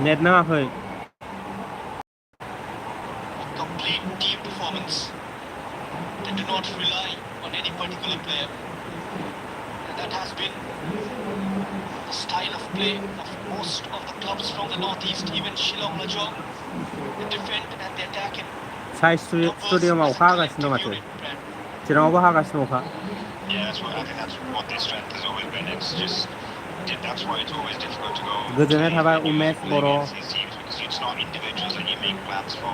नेट नाङाखै A complete team performance. They do not rely on any particular player. And that has been the style of play of most of the clubs from the northeast, even Shillong Lajong. They defend and they attack in साइ numbers स्टुडियामाव as a अखा हागासिनो दं collective माथो unit, Brad. चिराङावबो हागासिनो अखा Yeah, I think that's what their strength has always been. It's just that's why it's always difficult to go to गोजोननाय these थाबाय venues उमेश and play बर' against these teams because it's not individuals that you make plans for,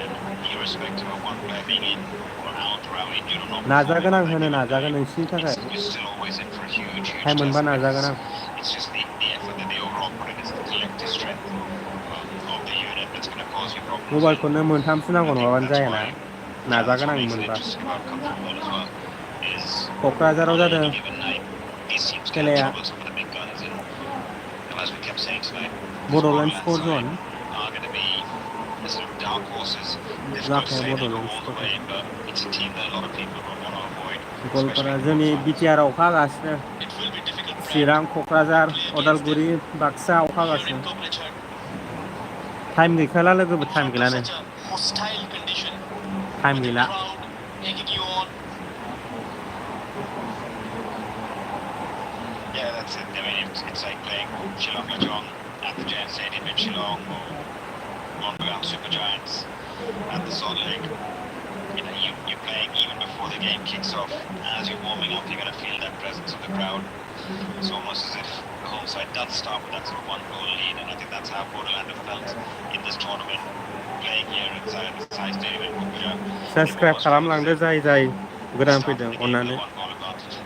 and irrespective of one player being in or out or injured or not नाजागोन आं performing on होनो that given नाजागोन night, नोंसिनि थाखाय you're still always in for a huge time मोनबा test नाजागोन because आं it's just the effort that they overall put in. It's the collective strength of the unit that's going to cause you problems. मबाइलखौनो मोनथामसो And I नांगौ think नङाबानो that's जायाना why that's नाजागोन what आं makes it मोनबा interesting about cup football as well. Is क'क्राझाराव on जादों any given night, these teams can खेलाया trouble some of the big guns. And as we kept saying tonight, this Bodoland Bodoland sport side जन are going to be the sort of dark horses. Difficult to जाखाया say they go Bodoland all the sport way, but it's a team that a lot of people will want to avoid, गलफोरा especially in the जोंनि quarterfinals. बिटिआरआव अखा हागासिनो It will be difficult, Brad, Chirang to Kokrajhar play against Udalguri them Baksa अखा here in हागासिनो Kokrechar time गैखाला लोगोबो in time front of गैलानो such a hostile condition time with the गैला crowd egging you on. Yeah, that's it. I mean, it's like playing Shillong Lajong at the Giant Stadium in Shillong or Bodoland Super Giants at the Salt Lake. You're playing even before the game kicks off. As you're warming up, you're going to feel that presence of the crowd. It's almost as if the home side does start with that sort of one-goal lead, and I think that's how Bodoland have felt in this tournament, playing here inside the Sai Stadium in Kokrechar. Subscribe खालामलांदो जाय जाय गोदान फैदों Starting the game with अननानै a one-goal advantage.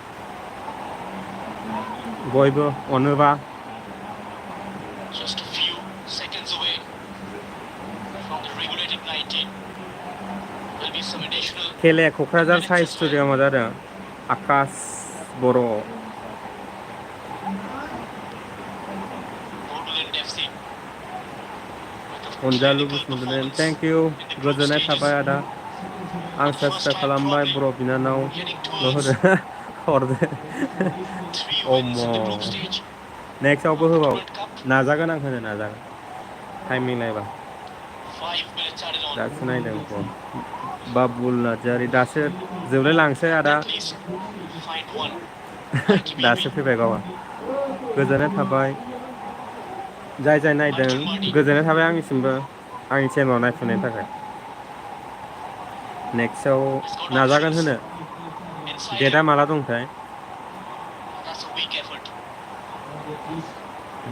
बयबो अनोबा Just a few seconds away from the regulated 90. There'll be some additional खेलाया Kokrajhar minutes साइ as well. स्टुडियामाव जादों आकाश बर' Bodoland FC with a अनजालु clinical Basumatary performance thank you in the group गोजोननाय stages. थाबाय आदा आं For the first subscribe time खालामबाय probably बर' बिनानाव heading ल' towards होदो हरदो 3 अम wins in the group stage नेक्स्टआवबो of the होबाव Durand Cup. नाजागोन आं होनो नाजागोन टाइम मिलायबा 5 minutes added on. दासो नायदों बाबुल नार्जारि दासो जोबलाय लांसै आदा At least find one. दासो ITBP. फैबाय गावआ गोजोननाय थाबाय जाय जाय नायदों Arjun Mardi. गोजोननाय थाबाय आंनिसिमबो आंनि चेनेलाव नायफिननायनि थाखाय नेक्स्टआव He's got नाजागोन options. होनो Inside डेटआ him. Mala दंथाय That's a weak effort.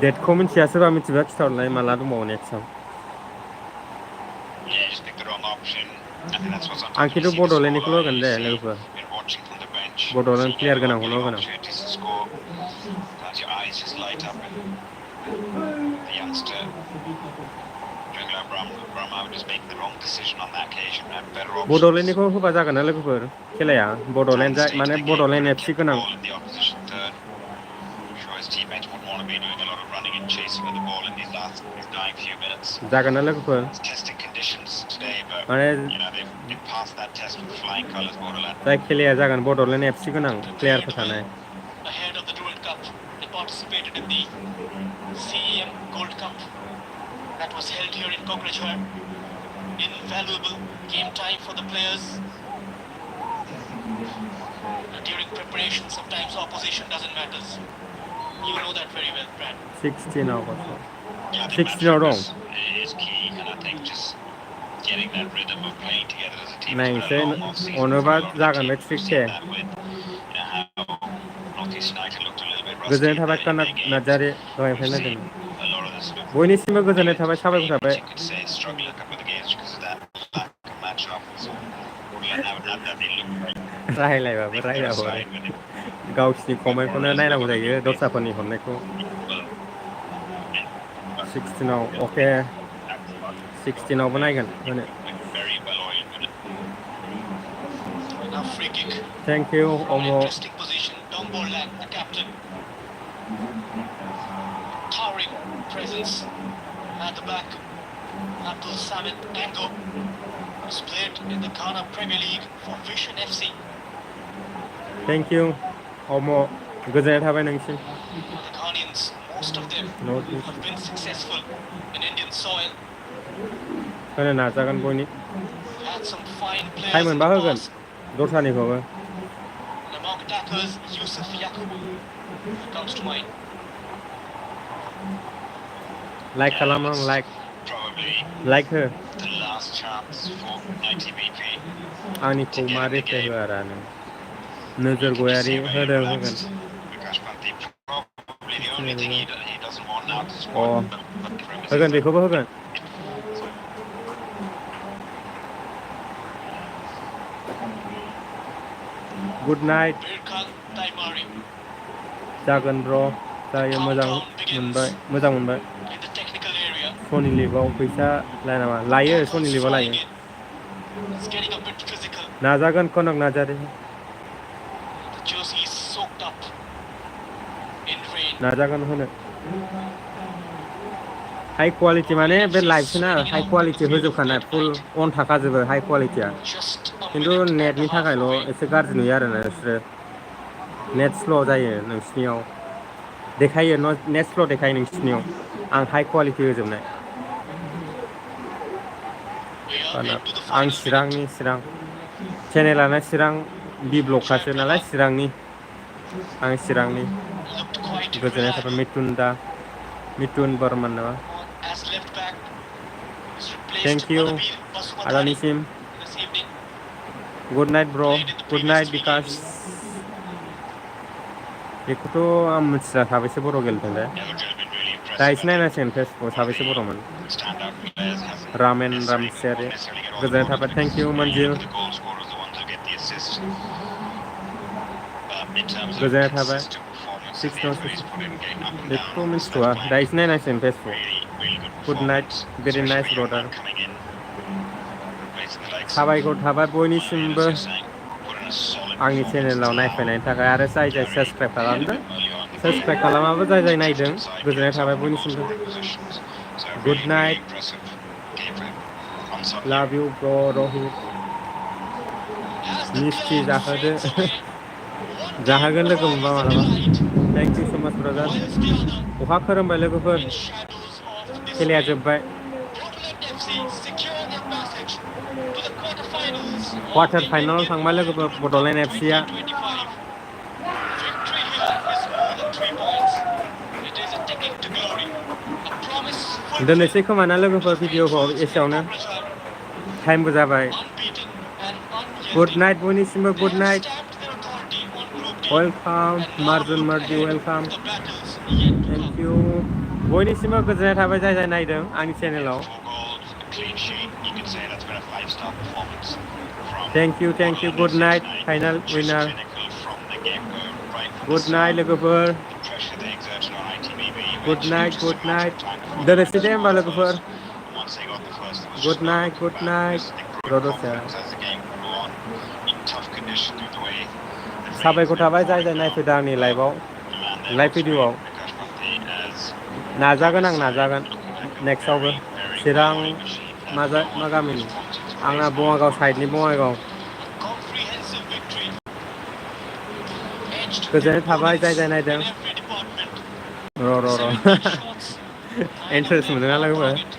डेटखौ मिथिया सोरबा मिथिबा खिथाहरलाय माला दंबावो नेक्स्टआव Yeah, just picked the wrong option. I think that's what आं sometimes when you खिन्थु see the बड'लेण्डनिखौल' scoreline, होगोन you दे see लोगोफोर you're watching from the bench, Bodoland seeing player everyone गोनांखौल' getting होगोन आं opportunities to score. Sometimes your eyes just light up, and the youngster, Abraham just making the wrong decision on that occasion. Had better options. बड'लेण्डनिखौ होबा जागोन ना लोगोफोर खेलाया Bodoland Durand stayed माने in the game, Bodoland couldn't FC get the गोनां ball in the opposition third. I'm sure his teammates wouldn't want to be doing a lot of running and chasing of the ball in these dying few minutes. जागोन ना लोगोफोर It's testing conditions today, but माने they've passed that test with flying colours, Bodoland. जाय खेलाया जागोन Bodoland FC गोनां प्लेयारफोर Prepared थानाय well ahead of the Durand Cup and participated in the CEM Gold Cup that was held here in Kokrajhar. Invaluable game time for the players. During preparation, sometimes opposition doesn't matter. You know that very well, Brad. 16 आव Yeah, I think 16 आव दं match is key, and I think just getting that rhythm of playing together as a team. It's नायनोसै been a long off-season for अनोबा a lot of the जागोन बे team. We've ट्रिकसे seen that with how Northeast United looked a little bit rusty गोजोननाय in थाबाय their Kanak games. Narzary We've दहायनिफ्राय seen नायदों a lot of the sort of बयनिसिमबो गोजोननाय थाबाय साबायखर favorites, थाबाय you could say, struggle a couple of the games because of that lack of match-up. So Bodoland now had that they look like रायलायबाबो they're a रायलाबाबो side with it. गावसिनि कमेन्टखौनो More or less नायनांगौ never जायो really been दस्राफोरनि हरनायखौ equal. 16 आव अके 16 आवबो नायगोन होनो Very well oiled. Now free kick thank you from an um interesting position. Bodoland, the captain. Towering presence at the back. Abdul Samit Ango has played in the Ghana Premier League for Vision FC. Thank you अम गोजोननाय थाबाय नोंसिम The Ghanaians, most of them north east have been successful in Indian soil. होनो नाजागोन बयनि Had some fine time players in मोनबा the होगोन past. दस्रानिखौबो And among attackers, Yusuf Yakub comes to mind. Like खालाम आं लाइक Probably लाइक हो the last chance for ITBP. आंनिखौ मा रिप्लाय होआ आरो नों नोजोर You can just Gayari see very होदों होगोन relaxed. Prakash Panti, probably the only thing he doesn't want now to a squad for him is होगोन his बेखौबो होगोन गुड नाइट Birkan Taimari. जागोन ब्र जायो मोजां मोनबाय मोजां मोनबाय In the technical area, सनि लिभाव फैसा लाया नामा लायो सनि लिभाव लायो flying in. It's getting a bit physical. नाजागोन कनक Narzary The jersey is soaked up in rain. नाजागोन होनो हाई क्वालिटि माने बे लाइभसोना हाई क्वालिटि होजोबखानाय फुल अन थाखाजोबो हाई क्वालिटिया Just a खिन्थु minute and a नेटनि half थाखायल' away. एसे गाज्रि नुयो आरो नोंसोरो नेट स्ल' जायो नोंसिनियाव देखायो नेट स्ल' देखायो नोंसिनियाव आं हाई क्वालिटि होजोबनाय We are into the आं final minute. चिरांनि चिरां चेनेलानो चिरां बि ब्लकखासो नालाय Jayaprabha चिरांनि आं चिरांनि looked quite गोजोननाय थाबाय reliable मिथुन बर्मन नामा as left back. He's replaced thank you Madabir Basumatari आदानिसिम this evening. गुड नाइट ब्र Played in the good previous night 3 Bikas games. बेखौथ' आं मिथिला साबेसे बर' गेलेदों दे Never been really impressive. दा एसे नायनांसिगोन फेसबुक साबेसे बर'मोन Standout players hasn't ramen necessarily Ramsiyari won't necessarily get all the गोजोननाय bonus थाबाय थेंक because इउ when you Manjil look at the goal scorers, the ones who get the assists. In terms of गोजोननाय थाबाय consistent performance, the 16 effort he's put in getting up and down बेखौथ' on this मिथिथ'वा left दा flank, एसे नायनांसिगोन Facebook really good good night performance, very especially nice for a young brother man coming in. Facing the likes of साबायखर थाबाय बयनिसिमबो you're saying, put in a solid आंनि performance चेनेलाव to allow नायफैनायनि थाखाय आरो जाय जाय Derry साबसक्राइब to head खालामदों a bit early on in the game. Subscribe खालामाबो जाय जाय नायदों Tested side गोजोननाय gets थाबाय off in the goal बयनिसिमबो scoring positions. So good really, night really impressive game for him on Sunday. लाभ इउ ब्र रहित Has the मिस्थि clock जाहोदो fades away. One team जाहोगोन लोगो मोनबा rises in मालाबा delight, थेंक इउ सो माच ब्रादार whilst the other अखा खोरोमबाय लोगोफोर in shadows of खेलाया dismay. जोब्बाय Bodoland FC secure their passage to the quarterfinals of quarter the फाइनालाव Indian थांबाय World लोगोफोर Durand Cup बड'लेण्ड एफसिआ 2025. Victory here is more than 3 points. It is a ticket to glory, a promise दोननोसै खोमा ना लोगोफोर भिडिअखौ एसेयावनो टाइमबो जाबाय Unbeaten and good unyielding. Night बयनिसिमबो They good have night stamped their authority on Group D welcome and now मार्जुन look मार्जि ahead welcome to the battles yet to thank come. You बयनिसिमबो गोजोननाय थाबाय जाय जाय नायदों आंनि चेनेलाव 4 goals, a clean sheet. You can say that's been a 5-star performance from thank you Bodoland good FC night tonight. Final Just विनार clinical from the get-go, right from the good night start. लोगोफोर The pressure they exerted on ITBP good eventually night just a matter of time before they दोननोसै managed they to होमबा score the लोगोफोर first. And once they got the first, there was good just no night looking back because they grew in रद'सा confidence as the game would go on in tough conditions with the way the rain's साबायखर been थाबाय जाय pouring जाय down. नायफैदों आंनि लाइभआव The man there live on screen, भिडिअआव Prakash Bhakti, as नाजागोन आं Boda's side नाजागोन looking like a नेक्स्टआवबो very, very Chirang well-oiled machine that no मा one is गामिनि wanting to आंना place on बङाइगाव साइडनि Bodoland. Bongaigaon A comprehensive victory edged their गोजोननाय थाबाय opponents जाय जाय नायदों in every department. र' 17 shots, 9 of इन्टारेस्ट them मोनदोंना on लोगोफोर target.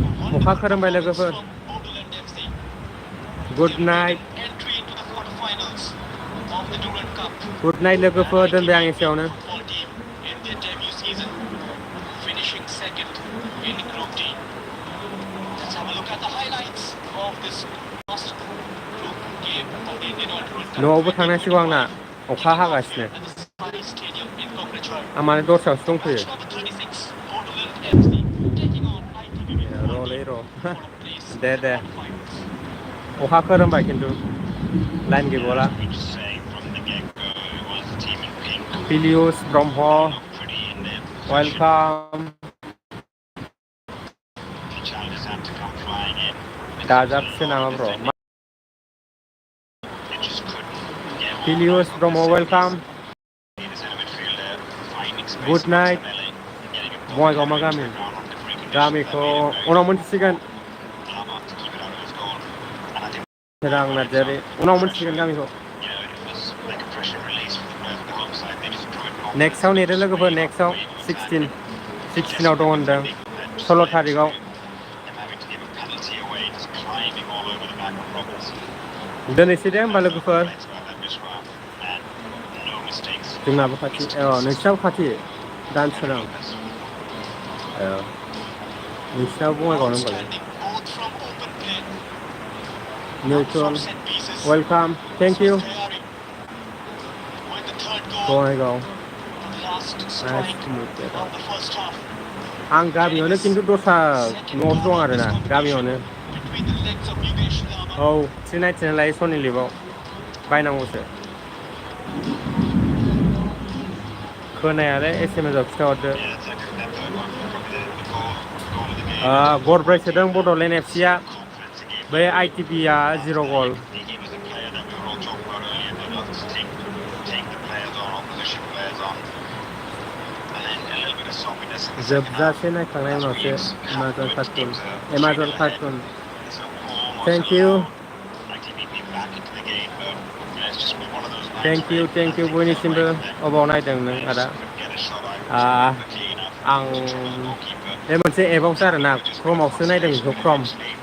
A अखा wonderful खोरोमबाय performance लोगोफोर from Bodoland FC. Good They've made night an entry into the quarterfinals of the Durand Cup. Good night And लोगोफोर दोनबाय आं ITBP एसेयावनो football team in their debut season, finishing second in Group D. Let's have a look at the highlights of this last group game of the Indian Oil Durand Cup न'आवबो थांनांसिगौ आंना 2025. अखा Kicking off हागासिनो here at the Sky Stadium in Coimbatore. आं माने दस्रायावसो For दंफैयो match number 36, Bodoland FC taking on ITBP football र'लै team raw' for a place in they the they quarterfinals. अखा खोरोमबाय खिन्थु line Yeah, गैबावला as we just say from the get-go, it was the team in pink पिलियुस Brahma that looked pretty in their possession. Welcome The challengers had to come flying in. दाजाबसो नामा ब्र They just couldn't get on पिलियुस of Brahma the set welcome piece. Need a centre midfielder finding space good in night Martinelli and getting a ball Bongaigaon मा carried into गामि the ground under free conditions that गामिखौ made it very उनाव difficult मोनथिसिगोन for Lama to keep it out of his goal. And I think सोरां when it's Narzary on उनाव pressure, मोनथिसिगोन गामिखौ you know, it was like a pressure release for the players on the home side. They just drew in confidence नेक्स्टआव and they नेदो just लोगोफोर really got नेक्स्टआव wave of attack. 16 It 16आव दं desperately was होनदों big that just 16 led to थारिखआव them having to give a penalty away, just climbing all over the back of Roberts. दोननोसै दे होमबा That's no लोगोफोर complaints about that Misra. And no mistakes from जोंनाबो खाथि Mr. Thomas. नोंसिनाबो खाथि Henry दानसोरां Lopez. नोंसिनाबो बङाइगावनो होनबालाय Outstanding both from open play and from neutral set pieces. Welcome This thank was you Khayari with the third goal, Bongaigaon the last nice strike to meet of the first half. आं Getting गामियावनो his खिन्थु दस्रा second न'आवसो goal दं of this आरोना competition गामियावनो between the legs of Yugesh Lama. औ 399 लायो सनि लिभाव बायनांगौसो खोनायालै एसएमएसआव खिथाहरदो Yeah, that third one was probably the goal of the game. It was गरब्रै Bhakti सोदों that बड'लेण्ड एफसिआ instilled confidence again बै there. आइटिबिआ And 0 you गल can see he was the player that we were all talking about earlier that loves to take the players on, opposition players on. And then a little bit of soppiness in the second half. जोबजासे नायखांनायनि That's what उनावसो leaves happen Amazon when cartoon teams are Amazon 3-0 ahead. Cartoon So almost thank you allowed ITBP back into the game, but it's just been one of those nights thank where इउ I think felt बयनिसिमबो like that above नायदों नों they आदा just couldn't get a shot out quickly enough आं to trouble the goalkeeper. बे मोनसे एपावसो आरोना Goalkeeper just couldn't क्रमावसो find नायदों space बेखौ when क्रम eventually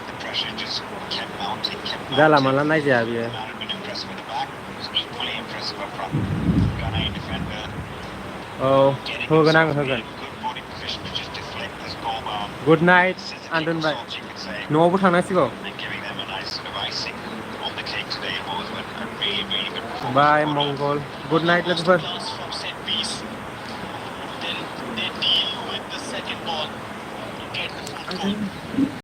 the pressure just kept mounting, kept जाला mounting. माला नायजाया बियो The man had been impressive at the back, was equally impressive up front. Ghanaian defender औ getting होगोन आं himself in होगोन good body position to just deflect this goal bound good night आं scissor-kick दोनबाय assault, you could say, न'आवबो थांनांसिगौ and giving them a nice sort of icing on the cake today. What was a really, really good performance बाय from Bodo. मंगल good Another night लोगोफोर masterclass from set piece. Then they deal with the second ball to get the fourth goal.